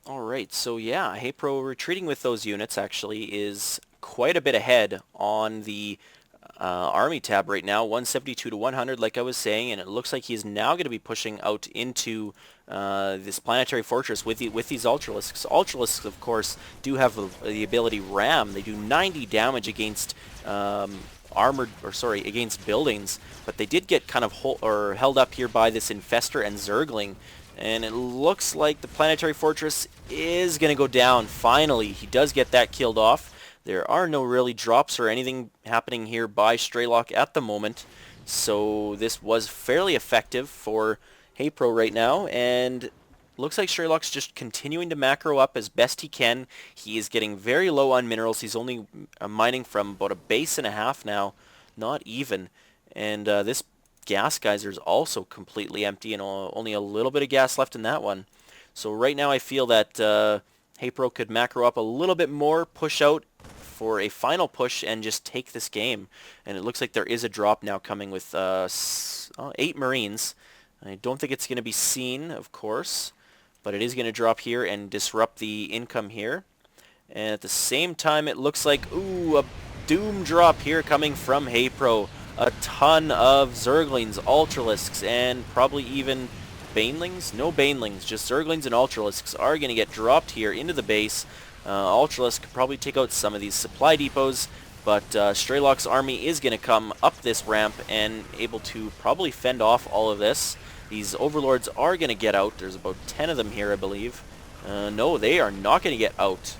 Alright, so yeah, Haypro retreating with those units actually is quite a bit ahead on the army tab right now, 172 to 100 like I was saying, and it looks like he's now going to be pushing out into this planetary fortress with these Ultralisks. Ultralisks, of course, do have the ability Ram. They do 90 damage against against buildings, but they did get kind of held up here by this Infestor and Zergling. And it looks like the planetary fortress is going to go down. Finally, he does get that killed off. There are no really drops or anything happening here by Strelok at the moment. So this was fairly effective for Haypro right now. And looks like Strelok's just continuing to macro up as best he can. He is getting very low on minerals. He's only mining from about a base and a half now. Not even. And this gas geyser is also completely empty and only a little bit of gas left in that one. So right now I feel that Haypro could macro up a little bit more, push out for a final push and just take this game. And it looks like there is a drop now coming with 8 Marines. I don't think it's going to be seen, of course, but it is going to drop here and disrupt the income here. And at the same time it looks like, ooh, a doom drop here coming from Haypro. A ton of Zerglings, Ultralisks, and probably even Banelings? No Banelings, just Zerglings and Ultralisks are going to get dropped here into the base. Ultralisk could probably take out some of these supply depots, but Strelok's army is going to come up this ramp and able to probably fend off all of this. These Overlords are going to get out. There's about 10 of them here, I believe. No, they are not going to get out.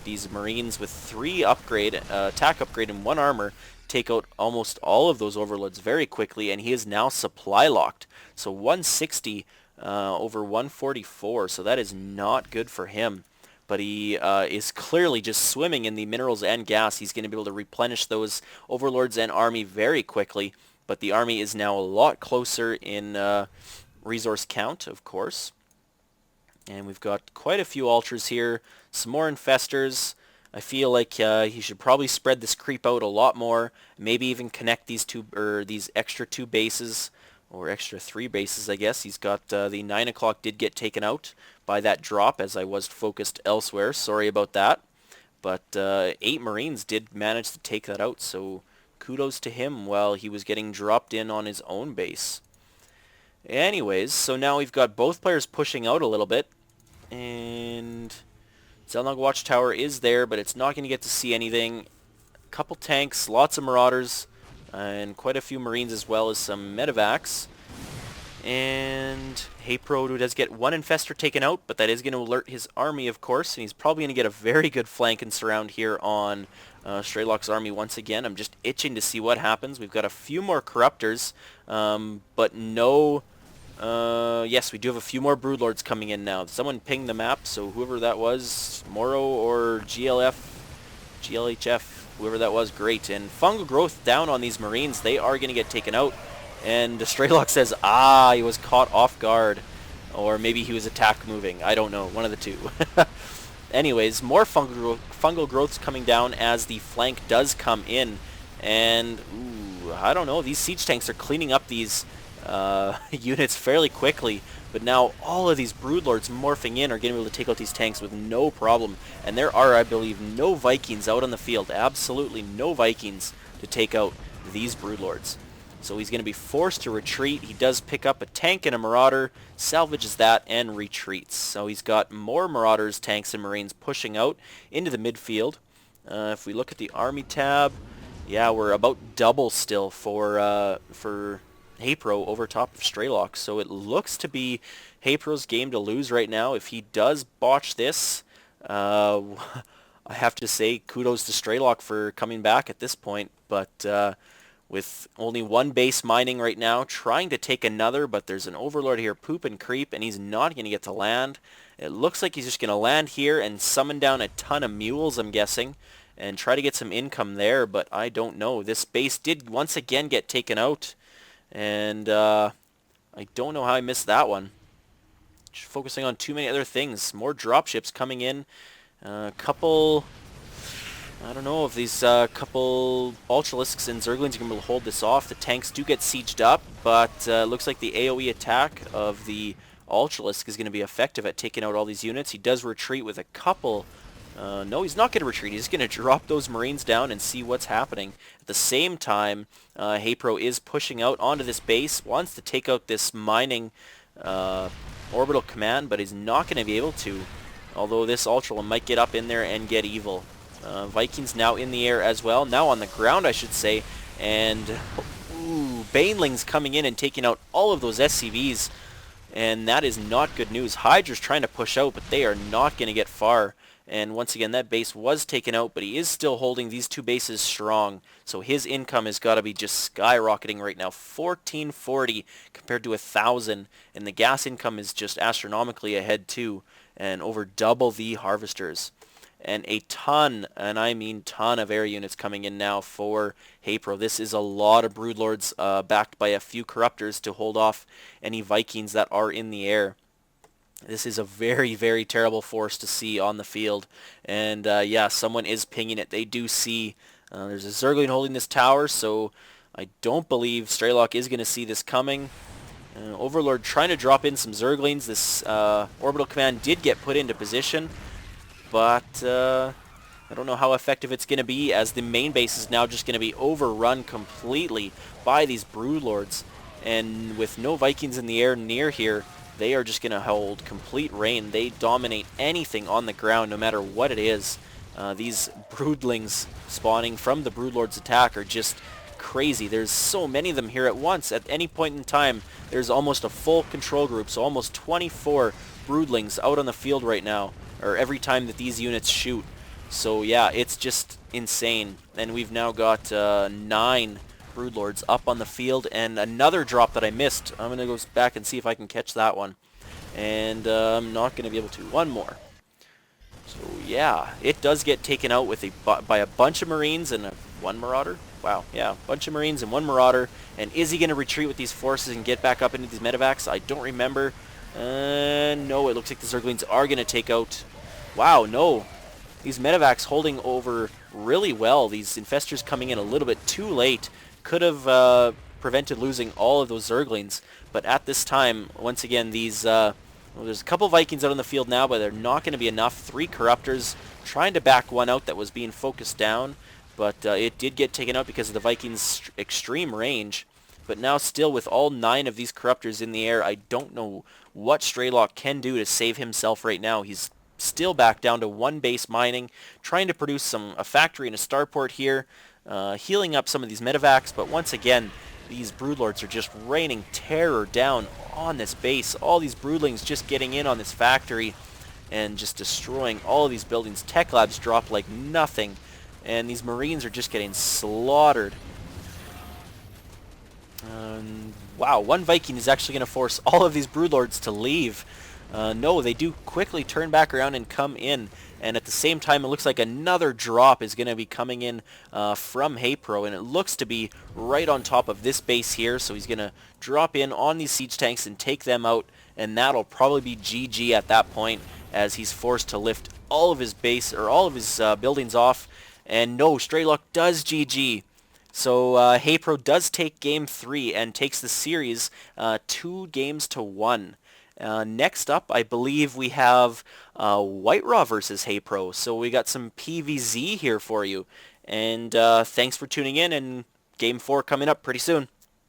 These Marines with 3 attack upgrade and 1 armor take out almost all of those Overlords very quickly, and he is now supply locked. So 160 over 144, so that is not good for him. But he is clearly just swimming in the minerals and gas. He's going to be able to replenish those Overlords and army very quickly, but the army is now a lot closer in resource count, of course. And we've got quite a few Ultras here, some more Infestors. I feel like he should probably spread this creep out a lot more. Maybe even connect these extra 2 bases, or extra 3 bases, I guess. He's got the 9 o'clock did get taken out by that drop, as I was focused elsewhere. Sorry about that. But 8 Marines did manage to take that out, so kudos to him while he was getting dropped in on his own base. Anyways, so now we've got both players pushing out a little bit, and Zelnog Watchtower is there, but it's not going to get to see anything. A couple tanks, lots of Marauders, and quite a few Marines as well as some Medevacs. And Haypro does get 1 Infestor taken out, but that is going to alert his army, of course, and he's probably going to get a very good flank and surround here on Strelok's army once again. I'm just itching to see what happens. We've got a few more Corruptors, but no... yes, we do have a few more Broodlords coming in now. Someone pinged the map, so whoever that was, Morrow or GLHF, whoever that was, great. And fungal growth down on these Marines. They are going to get taken out. And Strelok says, he was caught off guard. Or maybe he was attack moving. I don't know. One of the two. Anyways, more fungal growths coming down as the flank does come in. And, ooh, I don't know. These siege tanks are cleaning up these units fairly quickly, but now all of these Broodlords morphing in are going to be able to take out these tanks with no problem. And there are, I believe, no Vikings out on the field. Absolutely no Vikings to take out these Broodlords. So he's going to be forced to retreat. He does pick up a tank and a Marauder, salvages that, and retreats. So he's got more Marauders, tanks, and Marines pushing out into the midfield. If we look at the Army tab, yeah, we're about double still for Haypro over top of Strelok. So it looks to be Haypro's game to lose right now. If he does botch this, I have to say kudos to Strelok for coming back at this point. But with only 1 base mining right now, trying to take another, but there's an Overlord here, poop and creep, and he's not going to get to land. It looks like he's just going to land here and summon down a ton of mules, I'm guessing, and try to get some income there, but I don't know. This base did once again get taken out, and I don't know how I missed that one. Just focusing on too many other things. More dropships coming in. A couple... I don't know if these couple Ultralisks and Zerglings are going to hold this off. The tanks do get sieged up, but looks like the AoE attack of the Ultralisk is going to be effective at taking out all these units. He does retreat with a couple. No, he's not going to retreat. He's going to drop those Marines down and see what's happening. At the same time, Haypro is pushing out onto this base, wants to take out this mining orbital command, but he's not going to be able to. Although this Ultra might get up in there and get evil. Vikings now in the air as well. Now on the ground, I should say. And, ooh, Banelings coming in and taking out all of those SCVs. And that is not good news. Hydra's trying to push out, but they are not going to get far. And once again, that base was taken out, but he is still holding these two bases strong. So his income has got to be just skyrocketing right now. 1440 compared to 1,000. And the gas income is just astronomically ahead too. And over double the harvesters. And a ton, and I mean ton, of air units coming in now for Haypro. This is a lot of Broodlords backed by a few Corruptors to hold off any Vikings that are in the air. This is a very, very terrible force to see on the field. And yeah, someone is pinging it. They do see there's a Zergling holding this tower, so I don't believe Strelok is going to see this coming. Overlord trying to drop in some Zerglings. This orbital command did get put into position, but I don't know how effective it's going to be, as the main base is now just going to be overrun completely by these Broodlords. And with no Vikings in the air near here, they are just going to hold complete reign. They dominate anything on the ground, no matter what it is. These Broodlings spawning from the Broodlord's attack are just crazy. There's so many of them here at once. At any point in time, there's almost a full control group, so almost 24 Broodlings out on the field right now, or every time that these units shoot. So yeah, it's just insane. And we've now got 9 Broodlords up on the field, and another drop that I missed. I'm going to go back and see if I can catch that one. And I'm not going to be able to. One more. So yeah, it does get taken out with by a bunch of Marines and one Marauder. Wow, yeah, a bunch of Marines and one Marauder. And is he going to retreat with these forces and get back up into these medevacs? I don't remember. No, it looks like the Zerglings are going to take out... Wow, no. These medevacs holding over really well. These infestors coming in a little bit too late. Could have prevented losing all of those Zerglings. But at this time, once again, these... well, there's a couple Vikings out on the field now, but they're not going to be enough. 3 Corruptors trying to back one out that was being focused down. But it did get taken out because of the Vikings' extreme range. But now still with all 9 of these Corruptors in the air, I don't know what Strelok can do to save himself right now. He's still back down to 1 base mining, trying to produce a factory and a starport here, healing up some of these medevacs. But once again, these Broodlords are just raining terror down on this base. All these Broodlings just getting in on this factory and just destroying all of these buildings. Tech labs drop like nothing, and these Marines are just getting slaughtered. Wow, 1 Viking is actually going to force all of these Broodlords to leave. No, they do quickly turn back around and come in. And at the same time, it looks like another drop is going to be coming in from Haypro. And it looks to be right on top of this base here. So he's going to drop in on these siege tanks and take them out. And that'll probably be GG at that point, as he's forced to lift all of his base, or all of his buildings off. And no, Strelok does GG. So Haypro does take game 3 and takes the series 2-1. Next up, I believe we have White Raw versus Haypro. So we got some PVZ here for you. And thanks for tuning in, and game 4 coming up pretty soon.